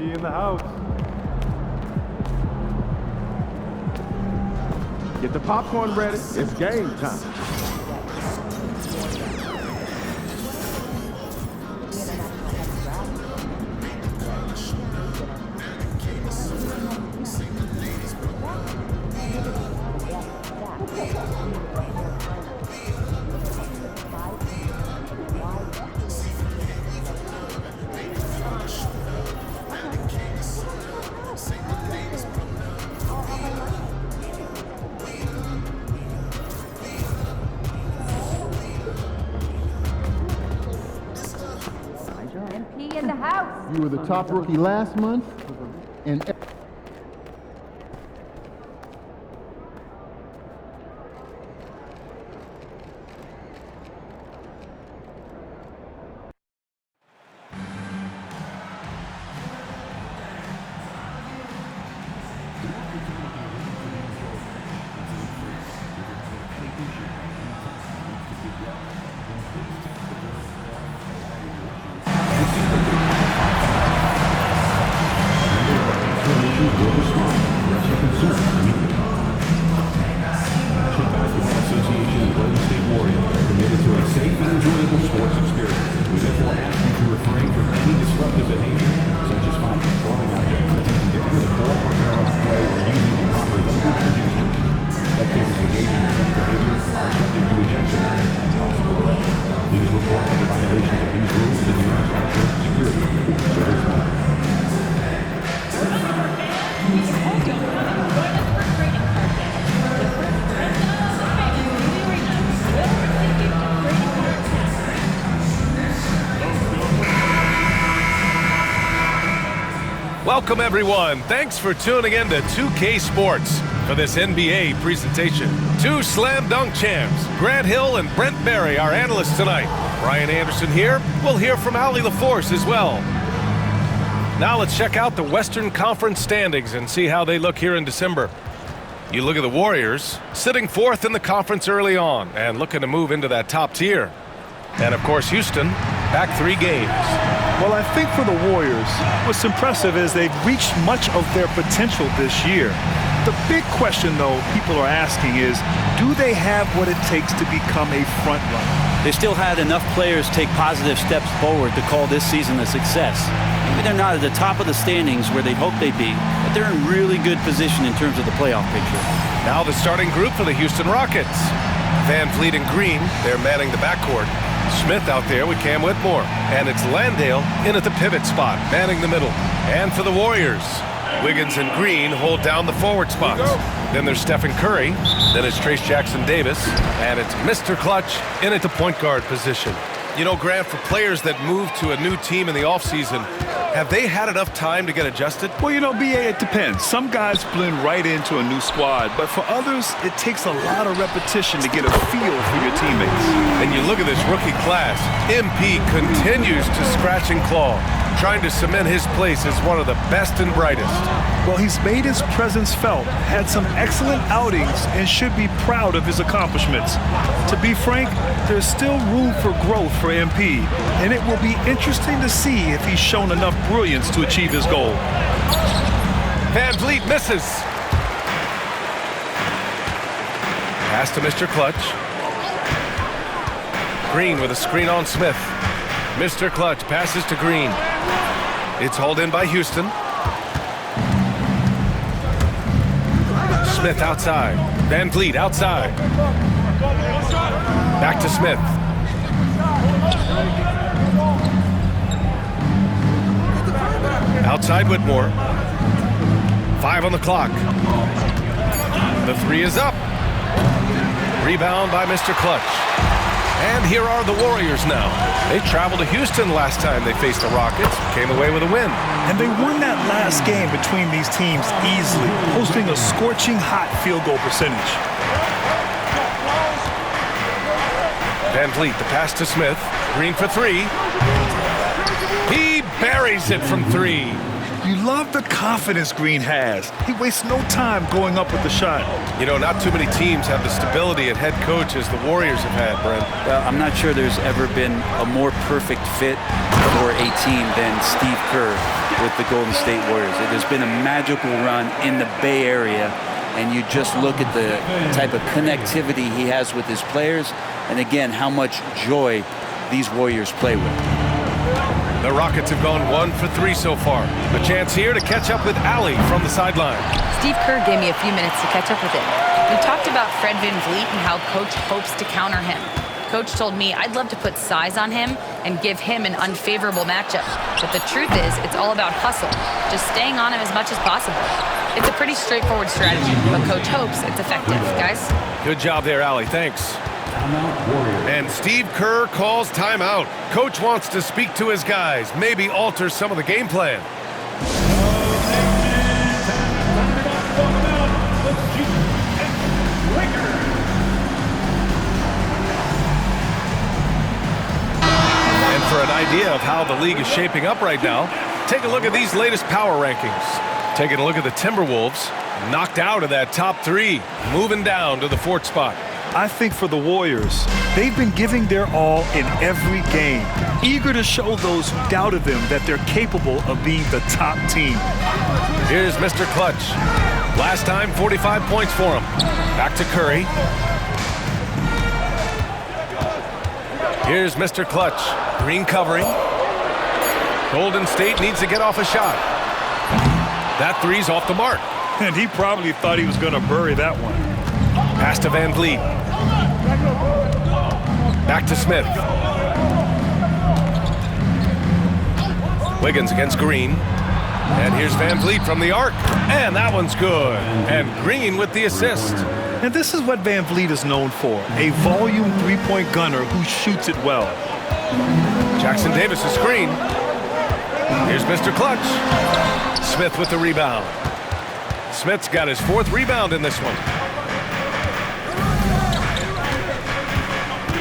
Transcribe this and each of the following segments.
MP in the house. Get the popcorn ready. It's game time. In the house. You were the top rookie last month, and Welcome, everyone. Thanks for tuning in to 2K Sports for this NBA presentation. Two slam dunk champs, Grant Hill and Brent Barry, our analysts tonight. Brian Anderson here. We'll hear from Allie LaForce as well. Now let's check out the Western Conference standings and see how they look here in December. You look at the Warriors, sitting fourth in the conference early on and looking to move into that top tier. And, of course, Houston, back 3 games. Well, I think for the Warriors, what's impressive is they've reached much of their potential this year. The big question, though, people are asking is, do they have what it takes to become a front runner? They still had enough players take positive steps forward to call this season a success. Maybe they're not at the top of the standings where they'd hoped they'd be, but they're in really good position in terms of the playoff picture. Now the starting group for the Houston Rockets. Van Vliet and Green, they're manning the backcourt. Smith out there with Cam Whitmore. And it's Landale in at the pivot spot, manning the middle. And for the Warriors, Wiggins and Green hold down the forward spots. Then there's Stephen Curry. Then it's Trace Jackson-Davis. And it's Mr. Clutch in at the point guard position. You know, Grant, for players that move to a new team in the offseason, have they had enough time to get adjusted? Well, you know, BA, it depends. Some guys blend right into a new squad, but for others, it takes a lot of repetition to get a feel for your teammates. And you look at this rookie class, MP continues to scratch and claw, trying to cement his place as one of the best and brightest. Well, he's made his presence felt, had some excellent outings, and should be proud of his accomplishments. To be frank, there's still room for growth for MP, and it will be interesting to see if he's shown enough brilliance to achieve his goal. Van Vliet misses. Pass to Mr. Clutch. Green with a screen on Smith. Mr. Clutch passes to Green. It's hauled in by Houston. Smith outside. Van Vliet outside. Back to Smith. Outside Whitmore. 5 on the clock. The 3 is up. Rebound by Mr. Clutch. And here are the Warriors now. They traveled to Houston last time they faced the Rockets, came away with a win. And they won that last game between these teams easily, posting a scorching hot field goal percentage. Van Vliet, the pass to Smith. Green for 3. He buries it from 3. You love the confidence Green has. He wastes no time going up with the shot. You know, not too many teams have the stability at head coach as the Warriors have had, Brent. Well, I'm not sure there's ever been a more perfect fit for a team than Steve Kerr with the Golden State Warriors. It has been a magical run in the Bay Area, and you just look at the type of connectivity he has with his players, and again, how much joy these Warriors play with. The Rockets have gone 1 for 3 so far. A chance here to catch up with Allie from the sideline. Steve Kerr gave me a few minutes to catch up with him. We talked about Fred VanVleet and how Coach hopes to counter him. Coach told me I'd love to put size on him and give him an unfavorable matchup. But the truth is, it's all about hustle, just staying on him as much as possible. It's a pretty straightforward strategy, but Coach hopes it's effective. Guys? Good job there, Allie. Thanks. And Steve Kerr calls timeout. Coach wants to speak to his guys, maybe alter some of the game plan. And for an idea of how the league is shaping up right now, take a look at these latest power rankings. Taking a look at the Timberwolves, knocked out of that top 3, moving down to the 4th spot. I think for the Warriors, they've been giving their all in every game, eager to show those who doubted them that they're capable of being the top team. Here's Mr. Clutch. Last time, 45 points for him. Back to Curry. Here's Mr. Clutch. Green covering. Golden State needs to get off a shot. That three's off the mark. And he probably thought he was going to bury that one. Pass to VanVleet. Back to Smith. Wiggins against Green. And here's VanVleet from the arc. And that one's good. And Green with the assist. And this is what VanVleet is known for, a volume three-point gunner who shoots it well. Jackson Davis' screen. Here's Mr. Clutch. Smith with the rebound. Smith's got his 4th rebound in this one.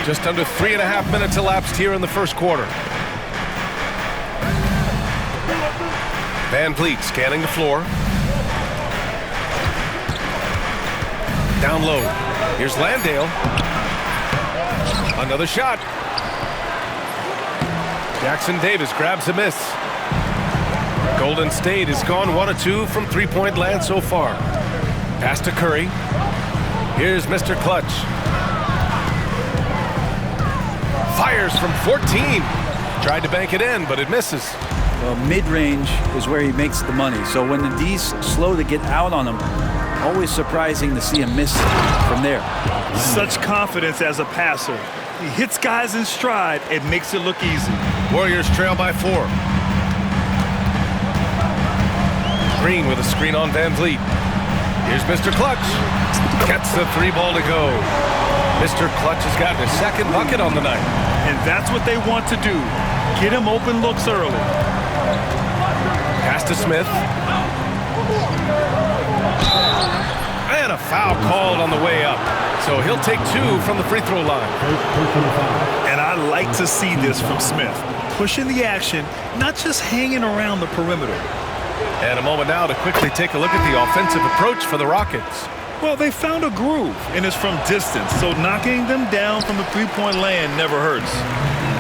Just under 3.5 minutes elapsed here in the first quarter. VanVleet scanning the floor. Down low. Here's Landale. Another shot. Jackson Davis grabs a miss. Golden State has gone 1 of 2 from three-point land so far. Pass to Curry. Here's Mr. Clutch. Fires from 14. Tried to bank it in, but it misses. Well, mid-range is where he makes the money. So when the D's slow to get out on him, always surprising to see him miss from there. Such confidence as a passer. He hits guys in stride and makes it look easy. Warriors trail by 4. Green with a screen on VanVleet. Here's Mr. Clutch. Gets the 3-ball to go. Mr. Clutch has gotten his 2nd bucket on the night. And that's what they want to do. Get him open looks early. Pass to Smith. And a foul called on the way up. So he'll take 2 from the free throw line. And I like to see this from Smith. Pushing the action, not just hanging around the perimeter. And a moment now to quickly take a look at the offensive approach for the Rockets. Well, they found a groove, and it's from distance, so knocking them down from the three-point land never hurts.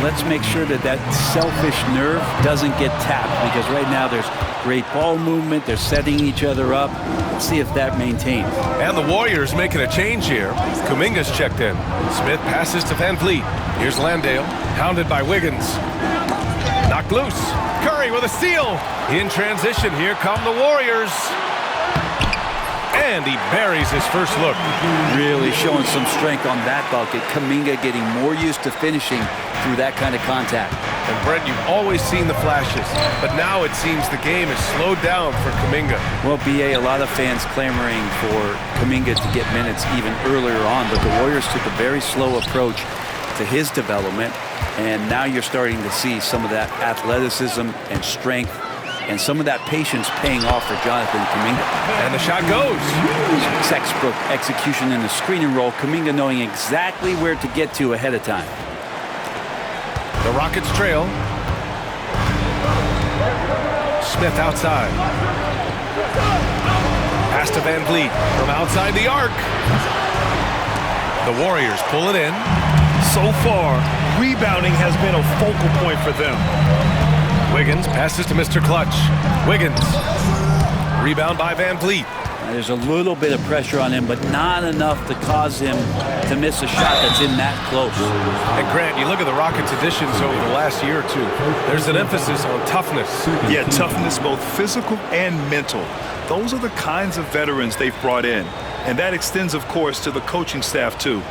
Let's make sure that that selfish nerve doesn't get tapped, because right now there's great ball movement. They're setting each other up. Let's see if that maintains. And the Warriors making a change here. Kuminga's checked in. Smith passes to VanVleet. Here's Landale, hounded by Wiggins. Knocked loose. Curry with a steal. In transition, here come the Warriors. And he buries his first look. Really showing some strength on that bucket. Kuminga getting more used to finishing through that kind of contact. And Brent, you've always seen the flashes, but now it seems the game is slowed down for Kuminga. Well, BA, a lot of fans clamoring for Kuminga to get minutes even earlier on, but the Warriors took a very slow approach to his development, and now you're starting to see some of that athleticism and strength and some of that patience paying off for Jonathan Kuminga. And the shot goes. Textbook execution in the screen and roll. Kuminga knowing exactly where to get to ahead of time. The Rockets trail. Smith outside. Pass to Van Vliet from outside the arc. The Warriors pull it in. So far, rebounding has been a focal point for them. Wiggins passes to Mr. Clutch. Wiggins. Rebound by Van Vliet. There's a little bit of pressure on him, but not enough to cause him to miss a shot that's in that close. And Grant, you look at the Rockets' additions over the last year or two. There's an emphasis on toughness. Yeah, toughness, both physical and mental. Those are the kinds of veterans they've brought in. And that extends, of course, to the coaching staff, too.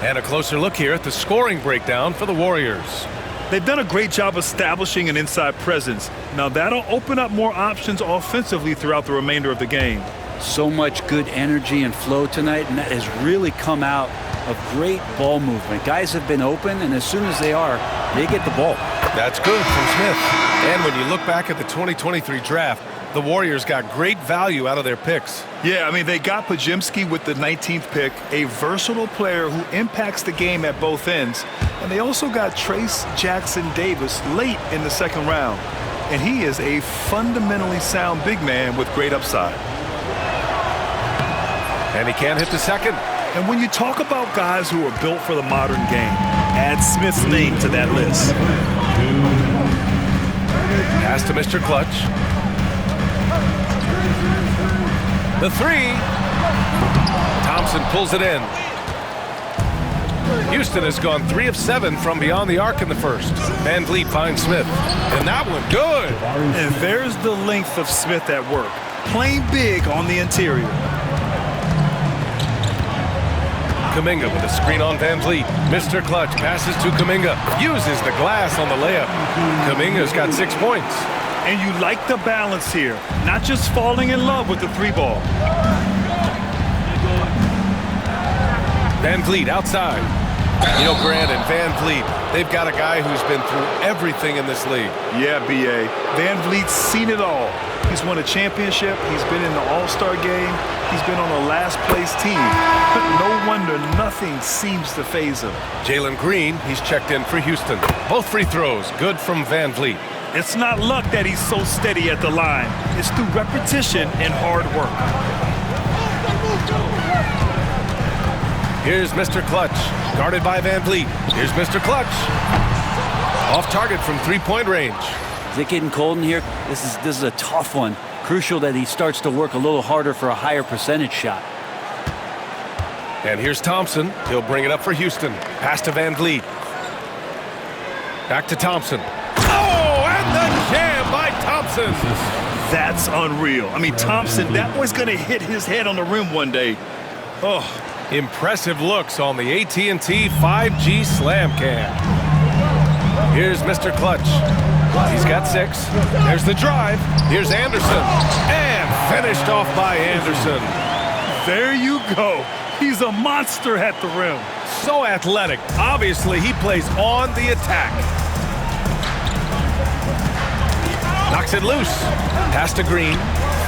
And a closer look here at the scoring breakdown for the Warriors. They've done a great job establishing an inside presence. Now, that'll open up more options offensively throughout the remainder of the game. So much good energy and flow tonight, and that has really come out of great ball movement. Guys have been open, and as soon as they are, they get the ball. That's good from Smith. And when you look back at the 2023 draft, the Warriors got great value out of their picks. Yeah, I mean, they got Pajimski with the 19th pick, a versatile player who impacts the game at both ends. And they also got Trace Jackson-Davis late in the second round. And he is a fundamentally sound big man with great upside. And he can't hit the second. And when you talk about guys who are built for the modern game, add Smith's name to that list. Pass to Mr. Clutch. The three. Thompson pulls it in. Houston has gone 3 of 7 from beyond the arc in the first. Van Vliet finds Smith. And that one good. And there's the length of Smith at work. Playing big on the interior. Kuminga with a screen on Van Vliet. Mr. Clutch passes to Kuminga. Uses the glass on the layup. Kuminga's got 6 points. And you like the balance here. Not just falling in love with the three ball. Van Vliet outside. You know, Grant and Van Vliet, they've got a guy who's been through everything in this league. Yeah, B.A. Van Vliet's seen it all. He's won a championship. He's been in the All-Star game. He's been on a last-place team. But no wonder nothing seems to faze him. Jalen Green, he's checked in for Houston. Both free throws, good from Van Vliet. It's not luck that he's so steady at the line. It's through repetition and hard work. Here's Mr. Clutch, guarded by Van Vliet. Here's Mr. Clutch. Off target from three-point range. Is it getting cold in here? This is a tough one. Crucial that he starts to work a little harder for a higher percentage shot. And here's Thompson. He'll bring it up for Houston. Pass to Van Vliet. Back to Thompson. Oh, and the jam by Thompson. That's unreal. I mean, Thompson, that boy's going to hit his head on the rim one day. Oh. Impressive looks on the AT&T 5G Slam Cam. Here's Mr. Clutch. He's got 6. There's the drive. Here's Anderson. And finished off by Anderson. There you go. He's a monster at the rim. So athletic. Obviously, he plays on the attack. Knocks it loose. Pass to Green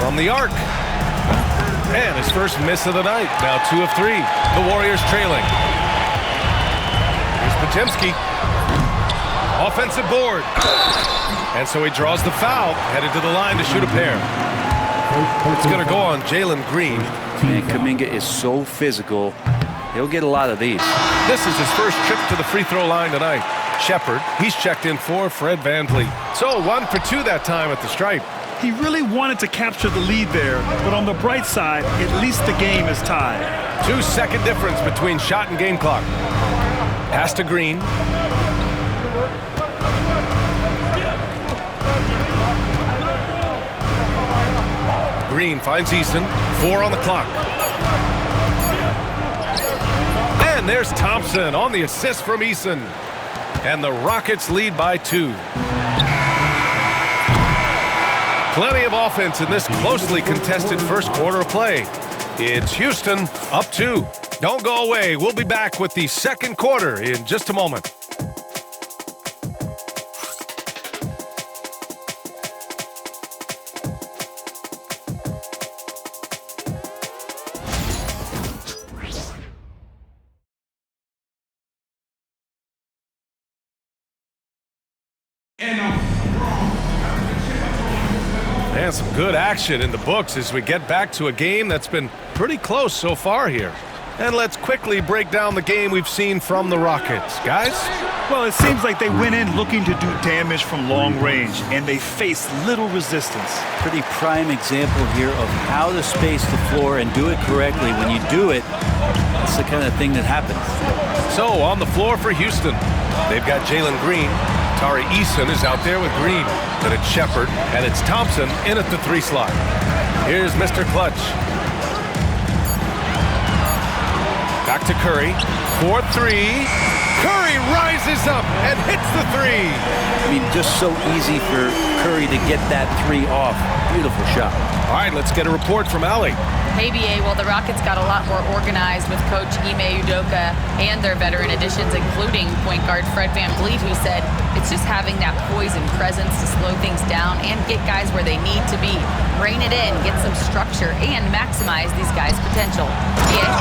from the arc. And his first miss of the night. Now 2 of 3. The Warriors trailing. Here's Pajimski. Offensive board. And so he draws the foul. Headed to the line to shoot a pair. It's going to go on Jalen Green. Man, Kuminga is so physical. He'll get a lot of these. This is his first trip to the free throw line tonight. Shepard, he's checked in for Fred Van Vliet. So 1 for 2 that time at the stripe. He really wanted to capture the lead there, but on the bright side, at least the game is tied. 2-second difference between shot and game clock. Pass to Green. Green finds Eason. 4 on the clock. And there's Thompson on the assist from Eason. And the Rockets lead by 2. Plenty of offense in this closely contested first quarter of play. It's Houston up 2. Don't go away. We'll be back with the second quarter in just a moment. got some good action in the books as we get back to a game that's been pretty close so far here. And let's quickly break down the game we've seen from the Rockets. Guys? Well, it seems like they went in looking to do damage from long range, and they faced little resistance. Pretty prime example here of how to space the floor and do it correctly. When you do it, it's the kind of thing that happens. So, on the floor for Houston, they've got Jalen Green. Tari Eason is out there with Green. Then it's Shepard, and it's Thompson in at the 3 slot. Here's Mr. Clutch. Back to Curry. 4-3. Curry rises up and hits the 3. I mean, just so easy for Curry to get that 3 off. Beautiful shot. All right, let's get a report from Allie. Hey, BA, well, the Rockets got a lot more organized with Coach Ime Udoka and their veteran additions, including point guard Fred VanVleet, who said it's just having that poise and presence to slow things down and get guys where they need to be. Rein it in, get some structure, and maximize these guys' potential. BA?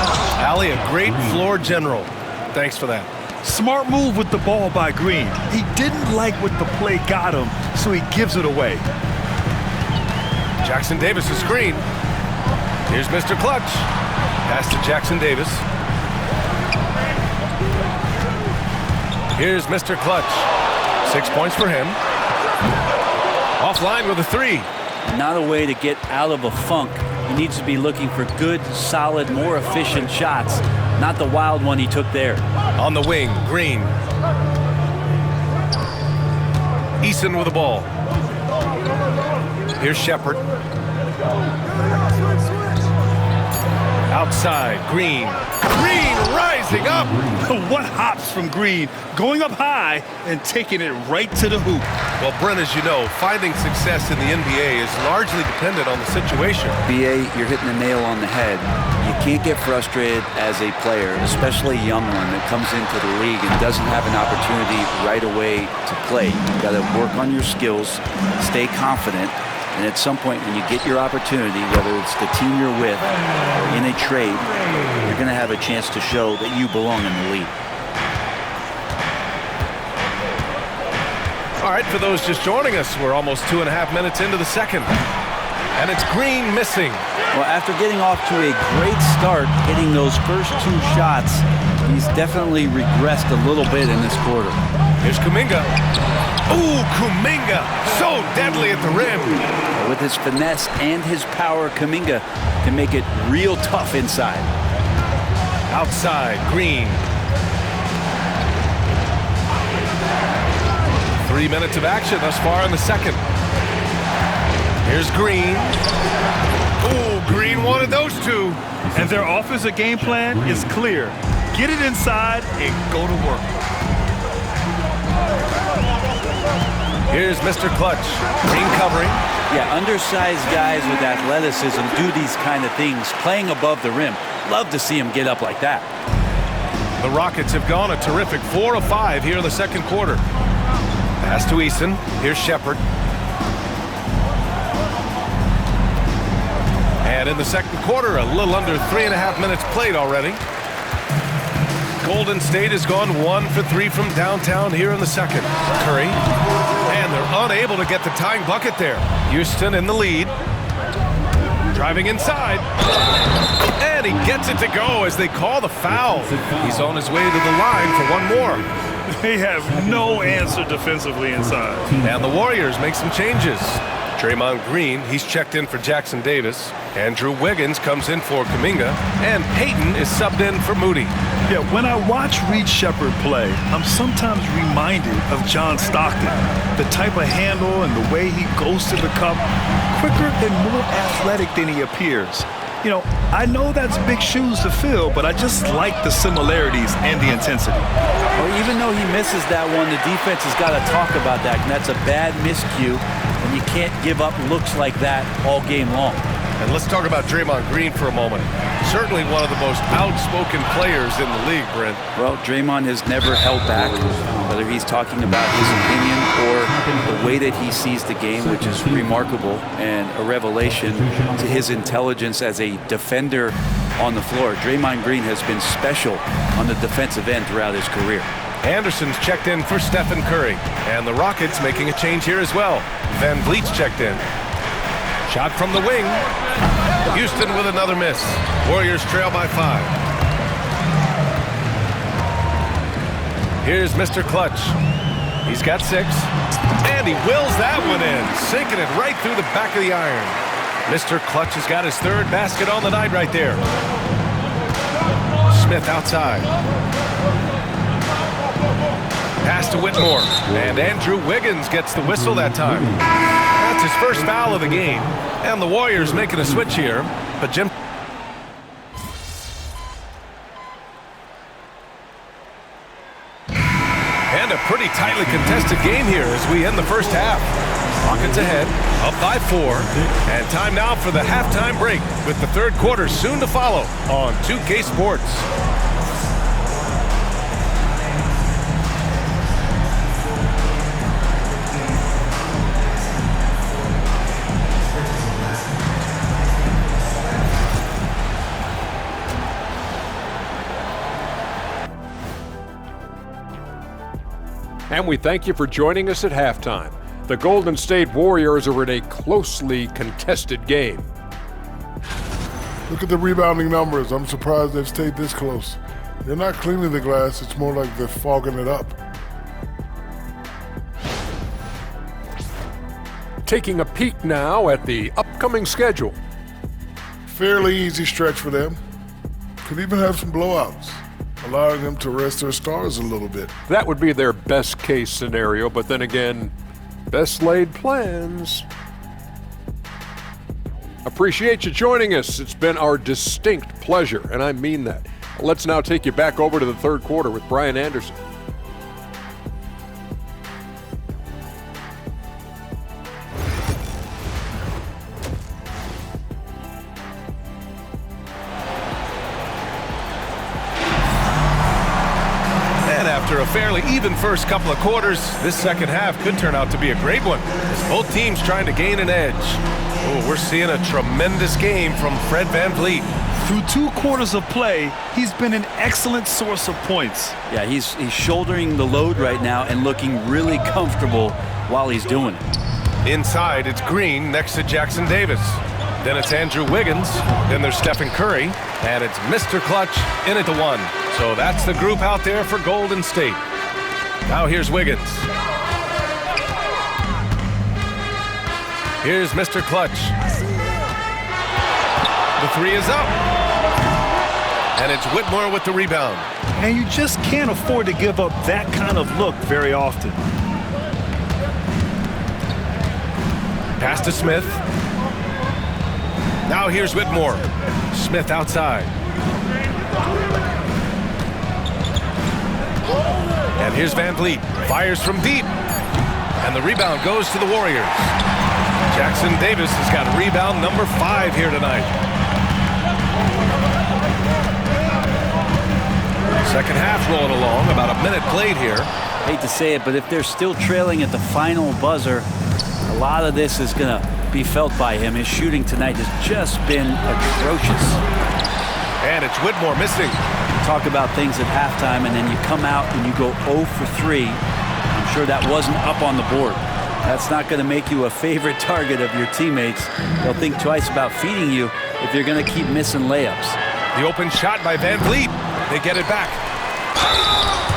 Allie, a great floor general. Thanks for that. Smart move with the ball by Green. He didn't like what the play got him, so he gives it away. Jackson Davis' screen. Here's Mr. Clutch. Pass to Jackson Davis. Here's Mr. Clutch. 6 points for him. Offline with a 3. Not a way to get out of a funk. He needs to be looking for good, solid, more efficient shots, not the wild one he took there. On the wing, Green. Eason with the ball. Here's Shepard. Outside, Green. Green rising up. What hops from Green, going up high and taking it right to the hoop. Well, Brent, as you know, finding success in the NBA is largely dependent on the situation. BA, you're hitting the nail on the head. You can't get frustrated as a player, especially a young one that comes into the league and doesn't have an opportunity right away to play. You've got to work on your skills, stay confident, and at some point when you get your opportunity, whether it's the team you're with or in a trade, you're going to have a chance to show that you belong in the league. All right, for those just joining us, we're almost 2.5 minutes into the second. And it's Green missing. Well, after getting off to a great start, hitting those first 2 shots, he's definitely regressed a little bit in this quarter. Here's Kuminga. Ooh, Kuminga, so deadly at the rim. With his finesse and his power, Kuminga can make it real tough inside. Outside, Green. 3 minutes of action thus far in the second. Here's Green. Ooh, Green wanted those 2. And their offensive game plan is clear. Get it inside and go to work. Here's Mr. Clutch. Green covering. Yeah, undersized guys with athleticism do these kind of things, playing above the rim. Love to see him get up like that. The Rockets have gone a terrific 4 of 5 here in the second quarter. Pass to Eason. Here's Shepard. And in the second quarter, a little under 3.5 minutes played already. Golden State has gone 1 for 3 from downtown here in the second. Curry. And they're unable to get the tying bucket there. Houston in the lead. Driving inside. And he gets it to go as they call the foul. He's on his way to the line for one more. They have no answer defensively inside. And the Warriors make some changes. Draymond Green, he's checked in for Jackson Davis. Andrew Wiggins comes in for Kuminga. And Payton is subbed in for Moody. Yeah, when I watch Reed Shepard play, I'm sometimes reminded of John Stockton. The type of handle and the way he goes to the cup, quicker and more athletic than he appears. You know, I know that's big shoes to fill, but I just like the similarities and the intensity. Well, even though he misses that one, the defense has got to talk about that, and that's a bad miscue, and you can't give up looks like that all game long. And let's talk about Draymond Green for a moment. Certainly one of the most outspoken players in the league, Brent. Well, Draymond has never held back, whether he's talking about his opinion or the way that he sees the game, which is remarkable and a revelation to his intelligence as a defender on the floor. Draymond Green has been special on the defensive end throughout his career. Anderson's checked in for Stephen Curry. And the Rockets making a change here as well. VanVleet's checked in. Shot from the wing. Houston with another miss. Warriors trail by 5. Here's Mr. Clutch. He's got 6. And he wills that one in, sinking it right through the back of the iron. Mr. Clutch has got his 3rd basket on the night right there. Smith outside. Pass to Whitmore. And Andrew Wiggins gets the whistle that time. That's his first foul of the game. And the Warriors making a switch here. But Jim... And a pretty tightly contested game here as we end the first half. Rockets ahead, up by 4. And time now for the halftime break with the 3rd quarter soon to follow on 2K Sports. And we thank you for joining us at halftime. The Golden State Warriors are in a closely contested game. Look at the rebounding numbers. I'm surprised they've stayed this close. They're not cleaning the glass. It's more like they're fogging it up. Taking a peek now at the upcoming schedule. Fairly easy stretch for them. Could even have some blowouts, allowing them to rest their stars a little bit. That would be their best case scenario, but then again, best laid plans. Appreciate you joining us. It's been our distinct pleasure, and I mean that. Let's now take you back over to the 3rd quarter with Brian Anderson. After a fairly even first couple of quarters, this second half could turn out to be a great one as both teams trying to gain an edge. Oh, we're seeing a tremendous game from Fred VanVleet. Through 2 quarters of play, he's been an excellent source of points. Yeah, he's shouldering the load right now and looking really comfortable while he's doing it. Inside, it's Green next to Jackson Davis. Then it's Andrew Wiggins. Then there's Stephen Curry. And it's Mr. Clutch in at the 1. So that's the group out there for Golden State. Now here's Wiggins. Here's Mr. Clutch. The 3 is up. And it's Whitmore with the rebound. And you just can't afford to give up that kind of look very often. Pass to Smith. Now here's Whitmore. Smith outside. And here's VanVleet. Fires from deep. And the rebound goes to the Warriors. Jackson Davis has got rebound number 5 here tonight. Second half rolling along. About a minute played here. Hate to say it, but if they're still trailing at the final buzzer, a lot of this is going to be felt by him. His shooting tonight has just been atrocious. And it's Whitmore missing. Talk about things at halftime, and then you come out and you go 0 for 3. I'm sure that wasn't up on the board. That's not going to make you a favorite target of your teammates. They'll think twice about feeding you if you're going to keep missing layups. The open shot by VanVleet. They get it back.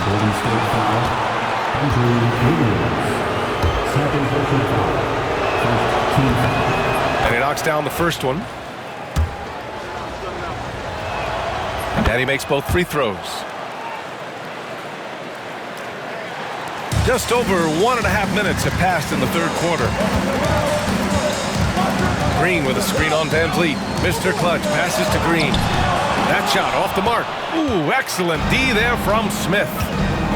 Golden State foul. Andrew Wiggins. Second personal foul. First team foul. And he knocks down the first one. And he makes both free throws. Just over 1.5 minutes have passed in the third quarter. Green with a screen on VanVleet. Mr. Clutch passes to Green. That shot off the mark. Ooh, excellent D there from Smith.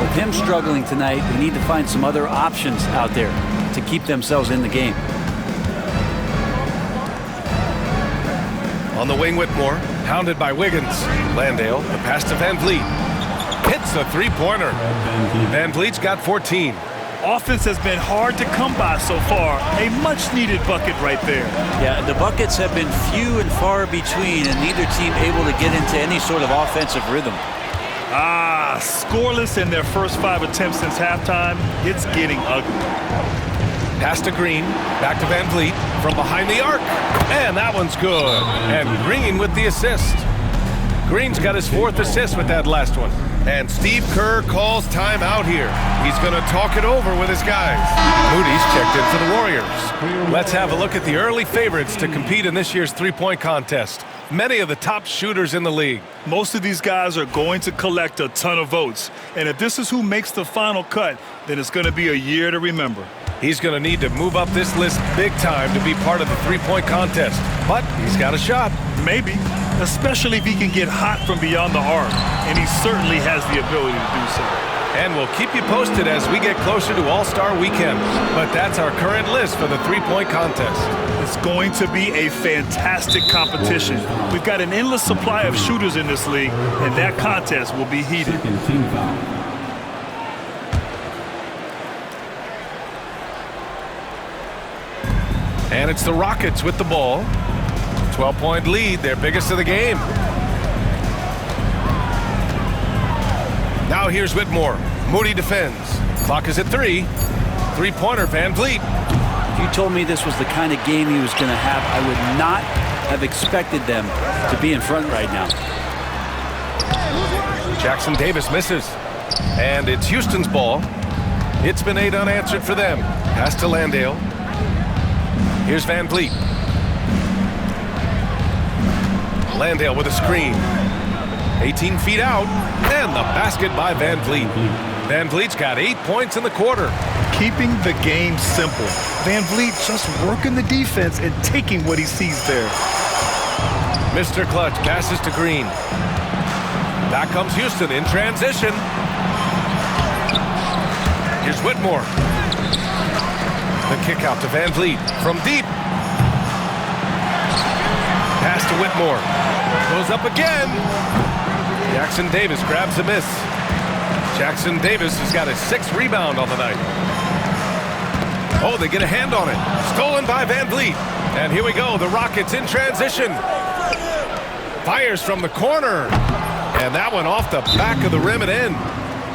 With him struggling tonight, they need to find some other options out there to keep themselves in the game. On the wing, Whitmore, hounded by Wiggins. Landale, the pass to VanVleet. Hits a three-pointer. VanVleet's got 14. Offense has been hard to come by so far. A much-needed bucket right there. Yeah, the buckets have been few and far between, and neither team able to get into any sort of offensive rhythm. Scoreless in their first 5 attempts since halftime. It's getting ugly. Pass to Green, back to Van Vliet, from behind the arc, and that one's good. And Green with the assist. Green's got his 4th assist with that last one. And Steve Kerr calls timeout here. He's going to talk it over with his guys. Moody's checked in for the Warriors. Let's have a look at the early favorites to compete in this year's three-point contest. Many of the top shooters in the league. Most of these guys are going to collect a ton of votes. And if this is who makes the final cut, then it's going to be a year to remember. He's going to need to move up this list big time to be part of the three-point contest. But he's got a shot. Maybe, especially if he can get hot from beyond the arc. And he certainly has the ability to do so. And we'll keep you posted as we get closer to All-Star Weekend. But that's our current list for the three-point contest. It's going to be a fantastic competition. We've got an endless supply of shooters in this league, and that contest will be heated. Second team foul. And it's the Rockets with the ball. 12-point lead, their biggest of the game. Now here's Whitmore. Moody defends. Clock is at 3. Three-pointer, Van Vliet. If you told me this was the kind of game he was going to have, I would not have expected them to be in front right now. Jackson Davis misses. And it's Houston's ball. It's been 8 unanswered for them. Pass to Landale. Here's Van Vliet. Landale with a screen. 18 feet out. And the basket by Van Vliet. Van Vliet's got 8 points in the quarter. Keeping the game simple. Van Vliet just working the defense and taking what he sees there. Mr. Clutch passes to Green. Back comes Houston in transition. Here's Whitmore. The kick out to Van Vliet from deep. Pass to Whitmore. Goes up again. Jackson Davis grabs a miss. Jackson Davis has got his 6th rebound on the night. Oh, they get a hand on it. Stolen by Van Vliet. And here we go, the Rockets in transition. Fires from the corner. And that one off the back of the rim and in.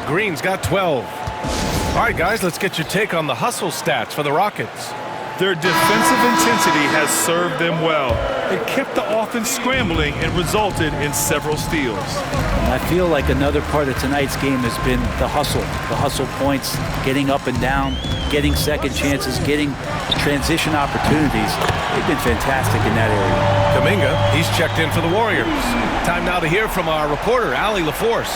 Green's got 12. All right, guys, let's get your take on the hustle stats for the Rockets. Their defensive intensity has served them well. It kept the offense scrambling and resulted in several steals. And I feel like another part of tonight's game has been the hustle points, getting up and down, getting second chances, getting transition opportunities. They've been fantastic in that area. Kuminga, he's checked in for the Warriors. Time now to hear from our reporter, Allie LaForce.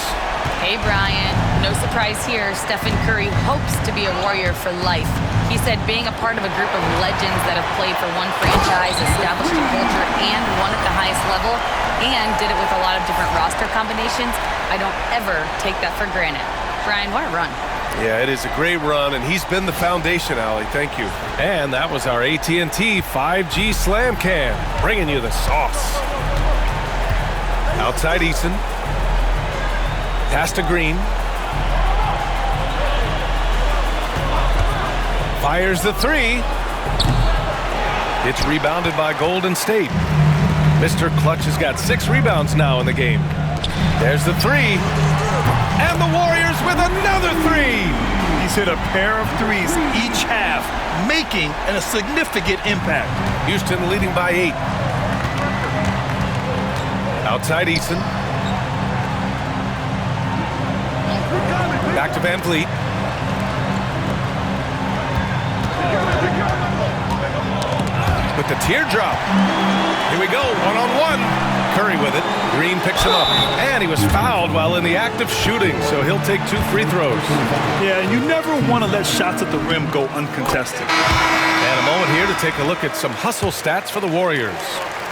Hey, Brian. No surprise here. Stephen Curry hopes to be a Warrior for life. He said being a part of a group of legends that have played for one franchise, established a culture, and won at the highest level, and did it with a lot of different roster combinations, I don't ever take that for granted. Brian, what a run. Yeah, it is a great run, and he's been the foundation, Allie. Thank you. And that was our AT&T 5G Slam Cam, bringing you the sauce. Outside Eason. Pass to Green. Fires the 3. It's rebounded by Golden State. Mr. Clutch has got 6 rebounds now in the game. There's the 3. And the Warriors with another 3. He's hit a pair of threes each half, making a significant impact. Houston leading by 8. Outside Eason. Back to Van Vliet. With the teardrop. Here we go, one-on-one. Curry with it. Green picks him up. And he was fouled while in the act of shooting, so he'll take 2 free throws. Yeah, you never want to let shots at the rim go uncontested. And a moment here to take a look at some hustle stats for the Warriors.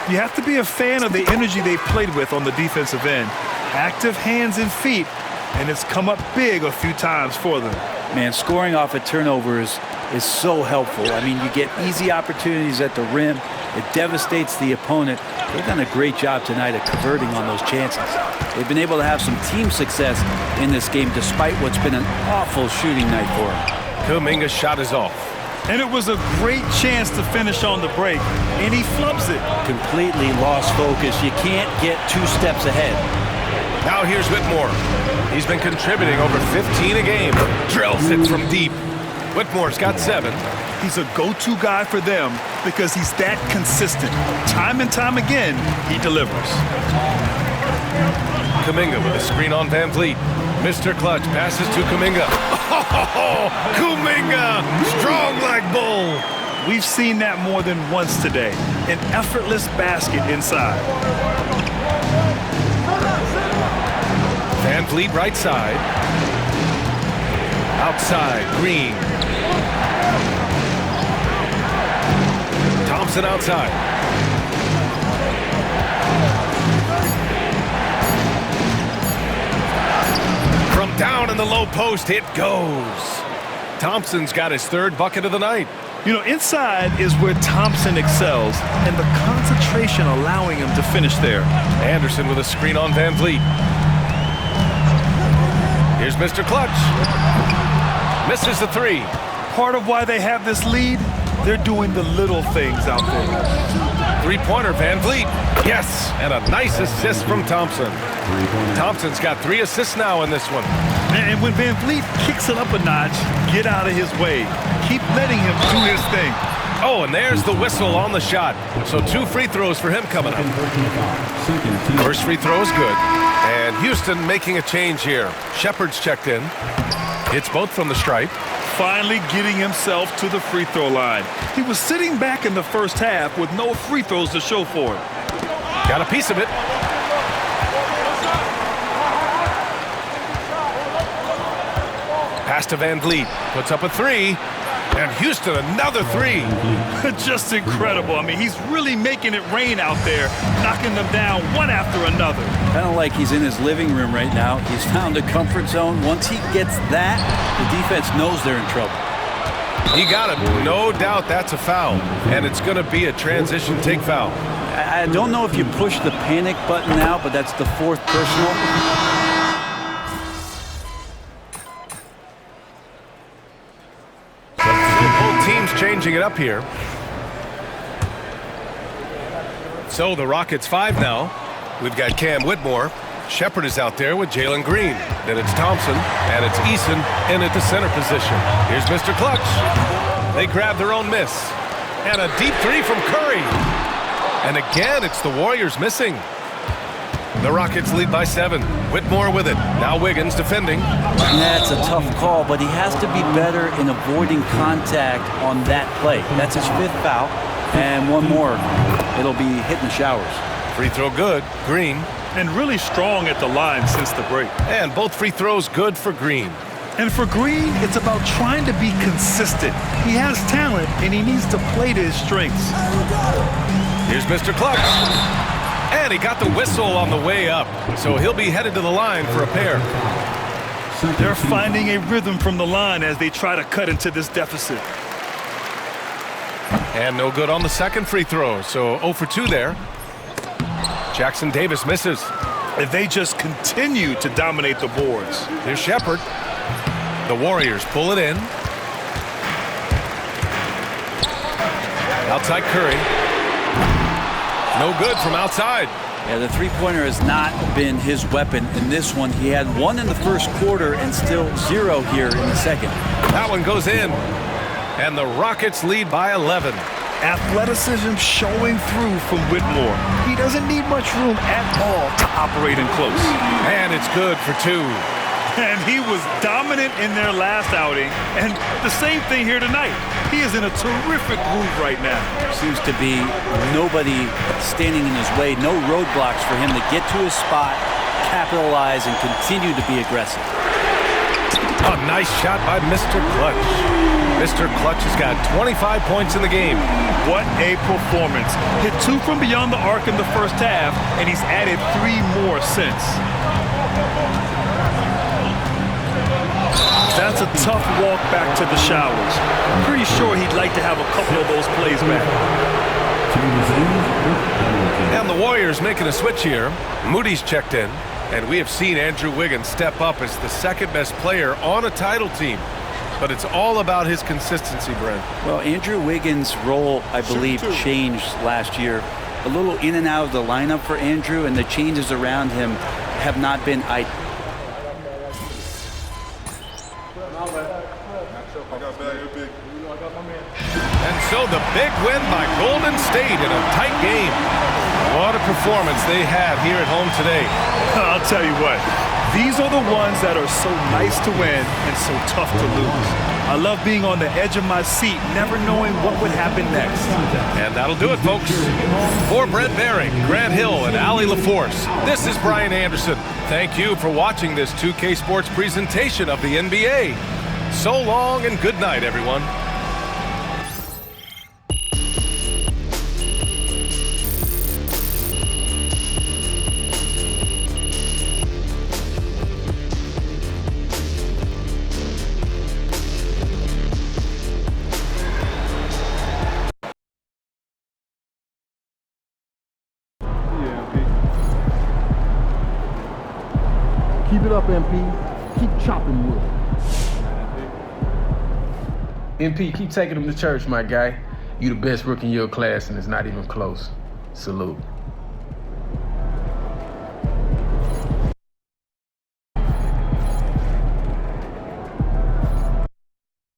You have to be a fan of the energy they played with on the defensive end. Active hands and feet, and it's come up big a few times for them. Man, scoring off of turnovers is so helpful. I mean, you get easy opportunities at the rim. It devastates the opponent. They've done a great job tonight at converting on those chances. They've been able to have some team success in this game despite what's been an awful shooting night for them. Kuminga's shot is off. And it was a great chance to finish on the break, and he flubs it. Completely lost focus. You can't get 2 steps ahead. Now here's Whitmore. He's been contributing over 15 a game. Drills it from deep. Whitmore's got 7. He's a go-to guy for them because he's that consistent. Time and time again, he delivers. Kuminga with a screen on Van Vliet. Mr. Clutch passes to Kuminga. Oh, Kuminga, strong like bull. We've seen that more than once today. An effortless basket inside. Van Vliet right side. Outside, Green. Thompson outside. From down in the low post, it goes. Thompson's got his third bucket of the night. You know, inside is where Thompson excels, and the concentration allowing him to finish there. Anderson with a screen on Van Vliet. Here's Mr. Clutch. Misses the three. Part of why they have this lead, they're doing the little things out there. Three-pointer, Van Vliet. Yes, and a nice assist from Thompson. Thompson's got 3 assists now in this one. And when Van Vliet kicks it up a notch, get out of his way. Keep letting him do his thing. Oh, and there's the whistle on the shot. So 2 free throws for him coming up. First free throw is good. And Houston making a change here. Shepard's checked in. Hits both from the stripe. Finally getting himself to the free throw line. He was sitting back in the first half with no free throws to show for it. Got a piece of it. Pass to Van Vliet. Puts up a 3. And Houston another 3. Just incredible. I mean, he's really making it rain out there, knocking them down one after another. Kind of like he's in his living room right now. He's found a comfort zone. Once he gets that, the defense knows they're in trouble. He got it. No doubt that's a foul. And it's going to be a transition take foul. I don't know if you push the panic button now, but that's the 4th personal. Team's changing it up here. So the Rockets 5 now. We've got Cam Whitmore. Shepard is out there with Jalen Green. Then it's Thompson, and it's Eason in at the center position. Here's Mr. Clutch. They grab their own miss. And a deep 3 from Curry. And again, it's the Warriors missing. The Rockets lead by 7. Whitmore with it. Now Wiggins defending. That's a tough call, but he has to be better in avoiding contact on that play. That's his 5th foul. And one more. It'll be hitting the showers. Free throw good. Green. And really strong at the line since the break. And both free throws good for Green. And for Green, it's about trying to be consistent. He has talent, and he needs to play to his strengths. Here's Mr. Clutch. And he got the whistle on the way up. So he'll be headed to the line for a pair. They're finding a rhythm from the line as they try to cut into this deficit. And no good on the second free throw. So 0 for 2 there. Jackson Davis misses. And they just continue to dominate the boards. Here's Shepard. The Warriors pull it in. Outside Curry. No good from outside. Yeah, the three-pointer has not been his weapon in this one. He had 1 in the first quarter and still 0 here in the second. That one goes in. And the Rockets lead by 11. Athleticism showing through from Whitmore. He doesn't need much room at all to operate in close. And it's good for 2. And he was dominant in their last outing. And the same thing here tonight. He is in a terrific groove right now. Seems to be nobody standing in his way, no roadblocks for him to get to his spot, capitalize, and continue to be aggressive. A nice shot by Mr. Clutch. Mr. Clutch has got 25 points in the game. What a performance. Hit 2 from beyond the arc in the first half, and he's added 3 more since. That's a tough walk back to the showers. I'm pretty sure he'd like to have a couple of those plays back. And the Warriors making a switch here. Moody's checked in. And we have seen Andrew Wiggins step up as the second-best player on a title team. But it's all about his consistency, Brent. Well, Andrew Wiggins' role, I believe, changed last year. A little in and out of the lineup for Andrew, and the changes around him have not been ideal. so the big win by Golden State in a tight game. What a performance they had here at home today. I'll tell you what, these are the ones that are so nice to win and so tough to lose. I love being on the edge of my seat, never knowing what would happen next. And that'll do it, folks. For Brent Barry, Grant Hill, and Allie LaForce, this is Brian Anderson. Thank you for watching this 2K Sports presentation of the NBA. So long and good night, everyone. Keep it up, MP. Keep chopping wood. MP, keep taking them to church, my guy. You the best rookie in your class, and it's not even close. Salute.